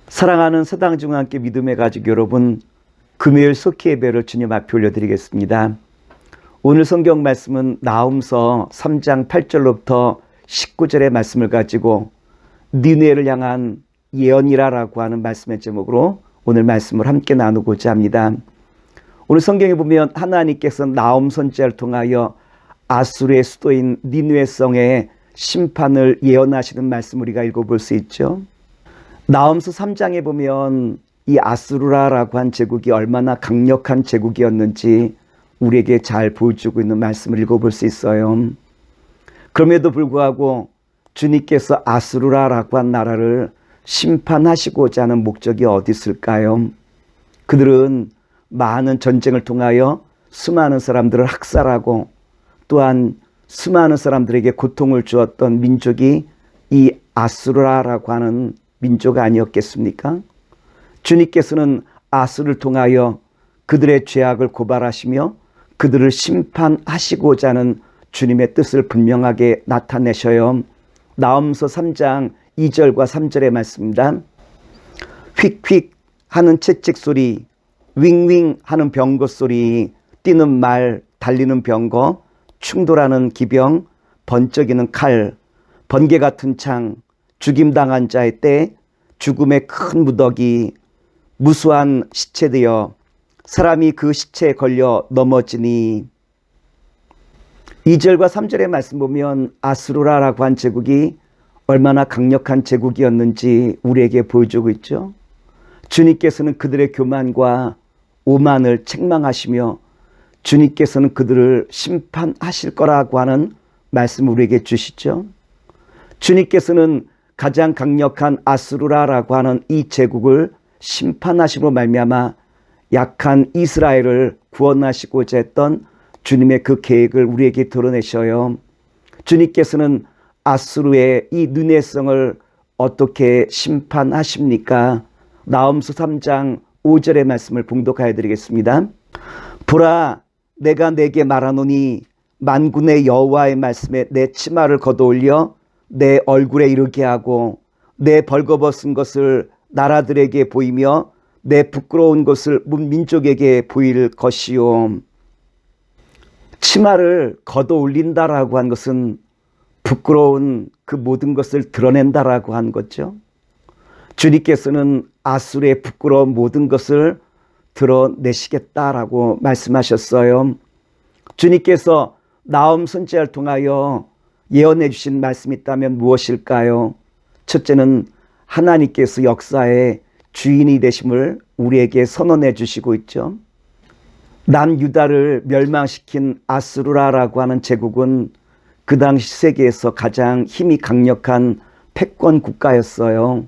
사랑하는 서당중앙교회 믿음의 가족 여러분, 금요일 속히 예배를 주님 앞에 올려드리겠습니다. 오늘 성경 말씀은 나훔서 3장 8절로부터 19절의 말씀을 가지고 니느웨를 향한 예언이라고 하는 말씀의 제목으로 오늘 말씀을 함께 나누고자 합니다. 오늘 성경에 보면 하나님께서 나훔 선지자를 통하여 아수르의 수도인 니느웨 성의 심판을 예언하시는 말씀 우리가 읽어볼 수 있죠. 나훔서 3장에 보면 이 아수르라고 한 제국이 얼마나 강력한 제국이었는지 우리에게 잘 보여주고 있는 말씀을 읽어볼 수 있어요. 그럼에도 불구하고 주님께서 아수르라고 한 나라를 심판하시고자 하는 목적이 어디 있을까요? 그들은 많은 전쟁을 통하여 수많은 사람들을 학살하고 또한 수많은 사람들에게 고통을 주었던 민족이 이 아수르라고 하는 민족 아니었겠습니까? 주님께서는 아수르를 통하여 그들의 죄악을 고발하시며 그들을 심판하시고자 하는 주님의 뜻을 분명하게 나타내셔요. 나훔서 3장 2절과 3절의 말씀입니다. 휙휙 하는 채찍 소리, 윙윙 하는 병거 소리, 뛰는 말, 달리는 병거, 충돌하는 기병, 번쩍이는 칼, 번개 같은 창, 죽임당한 자의 때, 죽음의 큰 무더기, 무수한 시체되어 사람이 그 시체에 걸려 넘어지니. 2절과 3절의 말씀 보면 아수르라고 한 제국이 얼마나 강력한 제국이었는지 우리에게 보여주고 있죠. 주님께서는 그들의 교만과 오만을 책망하시며 주님께서는 그들을 심판하실 거라고 하는 말씀을 우리에게 주시죠. 주님께서는 가장 강력한 아수르라고 하는 이 제국을 심판하심으로 말미암아 약한 이스라엘을 구원하시고자 했던 주님의 그 계획을 우리에게 드러내셔요. 주님께서는 아수르의 이 니느웨 성을 어떻게 심판하십니까? 나훔서 3장 5절의 말씀을 봉독하여 드리겠습니다. 보라, 내가 내게 말하노니 만군의 여호와의 말씀에 내 치마를 걷어올려 내 얼굴에 이르게 하고 내 벌거벗은 것을 나라들에게 보이며 내 부끄러운 것을 문민족에게 보일 것이요. 치마를 걷어올린다라고 한 것은 부끄러운 그 모든 것을 드러낸다라고 한 거죠. 주님께서는 아수르의 부끄러운 모든 것을 드러내시겠다라고 말씀하셨어요. 주님께서 나훔 선지자를 통하여 예언해 주신 말씀이 있다면 무엇일까요? 첫째는 하나님께서 역사의 주인이 되심을 우리에게 선언해 주시고 있죠. 남유다를 멸망시킨 아수르라고 하는 제국은 그 당시 세계에서 가장 힘이 강력한 패권 국가였어요.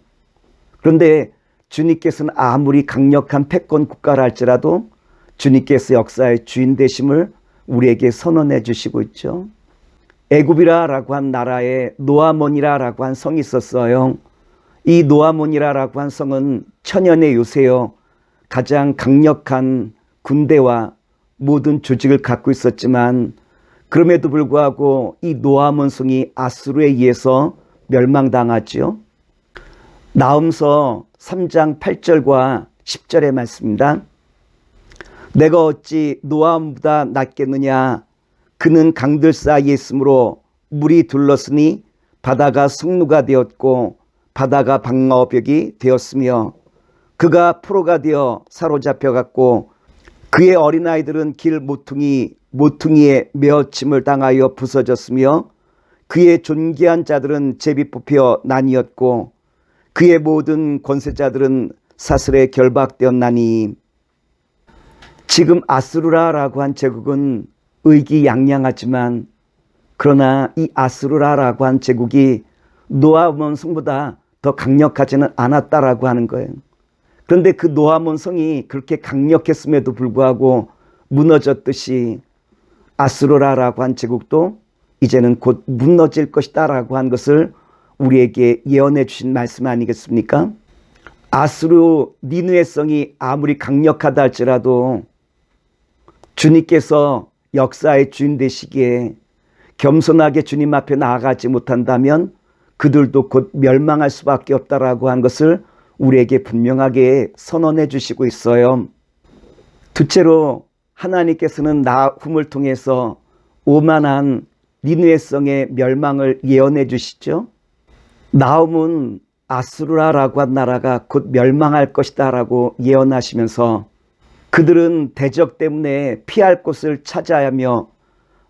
그런데 주님께서는 아무리 강력한 패권 국가라 할지라도 주님께서 역사의 주인 되심을 우리에게 선언해 주시고 있죠. 애굽이라고 한 나라에 노아몬이라고 한 성이 있었어요. 이 노아몬이라고 한 성은 천연의 요새요, 가장 강력한 군대와 모든 조직을 갖고 있었지만 그럼에도 불구하고 이 노아몬 성이 아수르에 의해서 멸망당하지요. 나훔서 3장 8절과 10절의 말씀입니다. 내가 어찌 노아몬보다 낫겠느냐? 그는 강들 사이에 있으므로 물이 둘렀으니 바다가 성루가 되었고 바다가 방어벽이 되었으며 그가 포로가 되어 사로잡혀갔고 그의 어린아이들은 길 모퉁이에 메어침을 당하여 부서졌으며 그의 존귀한 자들은 제비 뽑혀 나뉘었고 그의 모든 권세자들은 사슬에 결박되었나니. 지금 아수르라고 한 제국은 의기양양하지만 그러나 이 아수르라고 한 제국이 노아몬 성보다 더 강력하지는 않았다라고 하는 거예요. 그런데 그 노아몬 성이 그렇게 강력했음에도 불구하고 무너졌듯이 아수르라고 한 제국도 이제는 곧 무너질 것이다라고 한 것을 우리에게 예언해 주신 말씀 아니겠습니까? 아수르 니느웨 성이 아무리 강력하다 할지라도 주님께서 역사의 주인 되시기에 겸손하게 주님 앞에 나아가지 못한다면 그들도 곧 멸망할 수밖에 없다라고 한 것을 우리에게 분명하게 선언해 주시고 있어요. 둘째로 하나님께서는 나훔을 통해서 오만한 니느웨 성의 멸망을 예언해 주시죠. 나훔은 아수르라고 한 나라가 곧 멸망할 것이다 라고 예언하시면서 그들은 대적 때문에 피할 곳을 찾아야 하며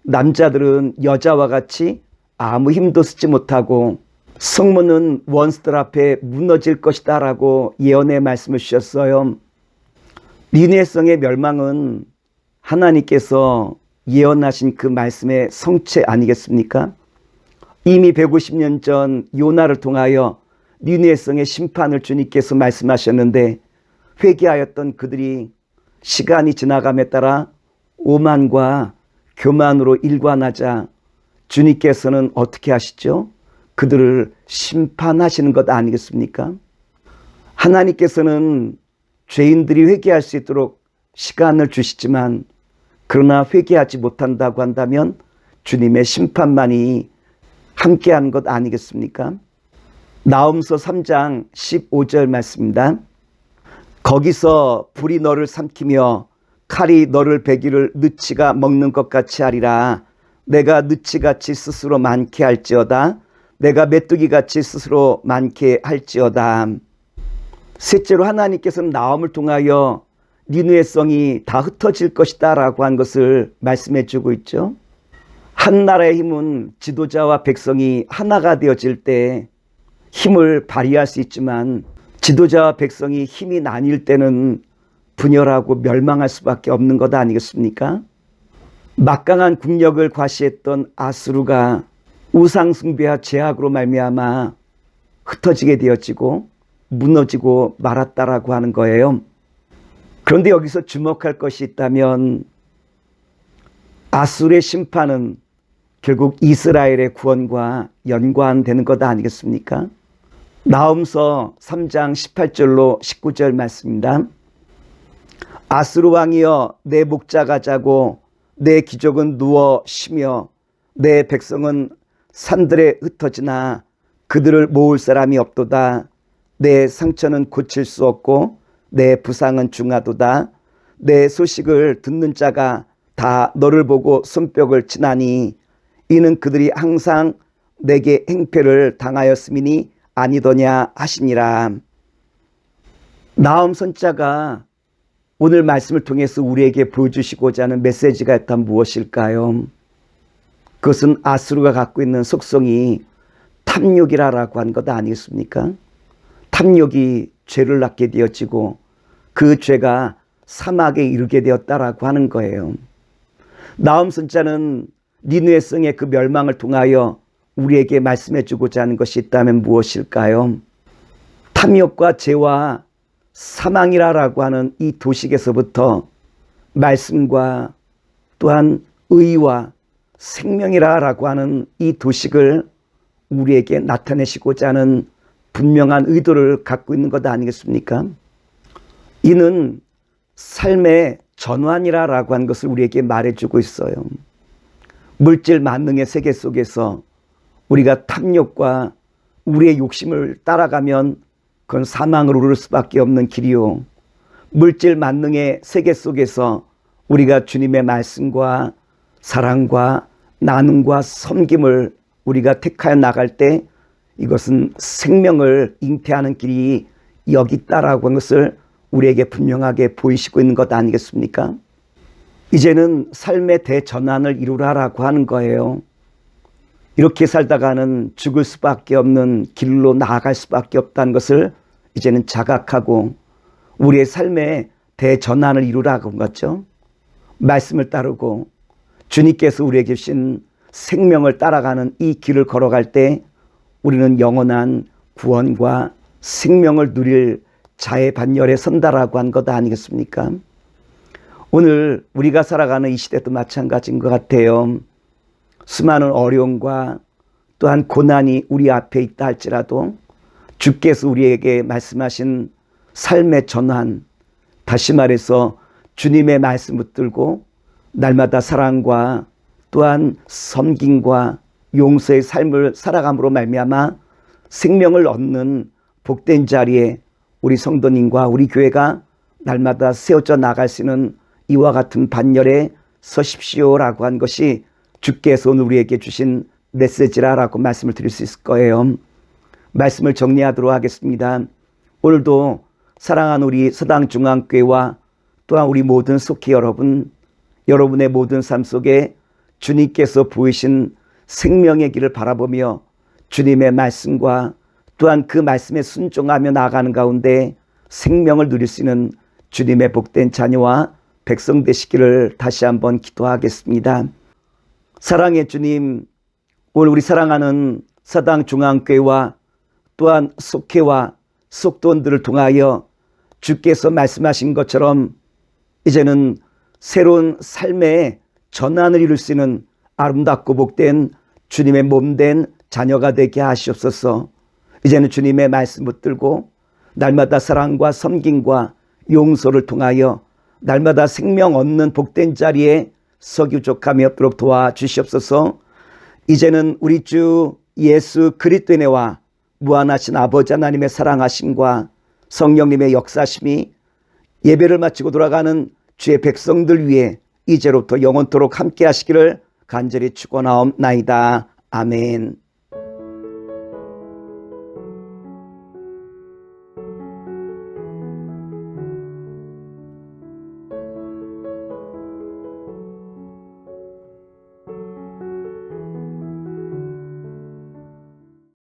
남자들은 여자와 같이 아무 힘도 쓰지 못하고 성문은 원수들 앞에 무너질 것이다 라고 예언의 말씀을 주셨어요. 니느웨 성의 멸망은 하나님께서 예언하신 그 말씀의 성취 아니겠습니까? 이미 150년 전 요나를 통하여 니느웨 성의 심판을 주님께서 말씀하셨는데 회개하였던 그들이 시간이 지나감에 따라 오만과 교만으로 일관하자 주님께서는 어떻게 하시죠? 그들을 심판하시는 것 아니겠습니까? 하나님께서는 죄인들이 회개할 수 있도록 시간을 주시지만 그러나 회개하지 못한다고 한다면 주님의 심판만이 함께한 것 아니겠습니까? 나훔서 3장 15절 말씀입니다. 거기서 불이 너를 삼키며 칼이 너를 베기를 느치가 먹는 것 같이 하리라. 내가 느치같이 스스로 많게 할지어다. 내가 메뚜기같이 스스로 많게 할지어다. 셋째로 하나님께서는 나훔을 통하여 니느웨 성이 다 흩어질 것이다 라고 한 것을 말씀해 주고 있죠. 한 나라의 힘은 지도자와 백성이 하나가 되어질 때 힘을 발휘할 수 있지만 지도자와 백성이 힘이 나뉠 때는 분열하고 멸망할 수밖에 없는 것 아니겠습니까? 막강한 국력을 과시했던 아수르가 우상숭배와 제약으로 말미암아 흩어지게 되어지고 무너지고 말았다라고 하는 거예요. 그런데 여기서 주목할 것이 있다면 아수르의 심판은 결국 이스라엘의 구원과 연관되는 것 아니겠습니까? 나훔서 3장 18절로 19절 말씀입니다. 아수르 왕이여 내 목자가 자고 내 귀족은 누워 쉬며 내 백성은 산들에 흩어지나 그들을 모을 사람이 없도다. 내 상처는 고칠 수 없고 내 부상은 중하도다. 내 소식을 듣는 자가 다 너를 보고 손뼉을 치나니 이는 그들이 항상 내게 행패를 당하였음이니 아니더냐 하시니라. 나훔 선자가 오늘 말씀을 통해서 우리에게 보여주시고자 하는 메시지가 있다면 무엇일까요? 그것은 아수르가 갖고 있는 속성이 탐욕이라고 한 것 아니겠습니까? 탐욕이 죄를 낳게 되어지고 그 죄가 사막에 이르게 되었다라고 하는 거예요. 나훔 선자는 니느웨 성의 그 멸망을 통하여 우리에게 말씀해 주고자 하는 것이 있다면 무엇일까요? 탐욕과 죄와 사망이라고 하는 이 도식에서부터 말씀과 또한 의와 생명이라고 하는 이 도식을 우리에게 나타내시고자 하는 분명한 의도를 갖고 있는 것 아니겠습니까? 이는 삶의 전환이라고 하는 것을 우리에게 말해주고 있어요. 물질 만능의 세계 속에서 우리가 탐욕과 우리의 욕심을 따라가면 그건 사망으로 오를 수밖에 없는 길이요. 물질 만능의 세계 속에서 우리가 주님의 말씀과 사랑과 나눔과 섬김을 우리가 택하여 나갈 때 이것은 생명을 잉태하는 길이 여기 있다라고 하는 것을 우리에게 분명하게 보이시고 있는 것 아니겠습니까? 이제는 삶의 대전환을 이루라라고 하는 거예요. 이렇게 살다가는 죽을 수밖에 없는 길로 나아갈 수밖에 없다는 것을 이제는 자각하고 우리의 삶의 대전환을 이루라고 한 거죠. 말씀을 따르고 주님께서 우리에게 주신 생명을 따라가는 이 길을 걸어갈 때 우리는 영원한 구원과 생명을 누릴 자의 반열에 선다라고 한 것 아니겠습니까? 오늘 우리가 살아가는 이 시대도 마찬가지인 것 같아요. 수많은 어려움과 또한 고난이 우리 앞에 있다 할지라도 주께서 우리에게 말씀하신 삶의 전환, 다시 말해서 주님의 말씀 붙들고 날마다 사랑과 또한 섬김과 용서의 삶을 살아감으로 말미암아 생명을 얻는 복된 자리에 우리 성도님과 우리 교회가 날마다 세워져 나갈 수 있는 이와 같은 반열에 서십시오라고 한 것이 주께서 오늘 우리에게 주신 메시지라고 말씀을 드릴 수 있을 거예요. 말씀을 정리하도록 하겠습니다. 오늘도 사랑하는 우리 서당중앙교회와 또한 우리 모든 속히 여러분, 여러분의 모든 삶 속에 주님께서 보이신 생명의 길을 바라보며 주님의 말씀과 또한 그 말씀에 순종하며 나아가는 가운데 생명을 누릴 수 있는 주님의 복된 자녀와 백성 되시기를 다시 한번 기도하겠습니다. 사랑의 주님, 오늘 우리 사랑하는 서당중앙교회와 또한 속회와 속돈들을 통하여 주께서 말씀하신 것처럼 이제는 새로운 삶의 전환을 이룰 수 있는 아름답고 복된 주님의 몸된 자녀가 되게 하시옵소서. 이제는 주님의 말씀 붙들고 날마다 사랑과 섬김과 용서를 통하여 날마다 생명 얻는 복된 자리에 서기족함이 없도록 도와주시옵소서. 이제는 우리 주 예수 그리스도의 은혜와 무한하신 아버지 하나님의 사랑하심과 성령님의 역사심이 예배를 마치고 돌아가는 주의 백성들 위해 이제로부터 영원토록 함께 하시기를 간절히 축원하옵나이다. 아멘.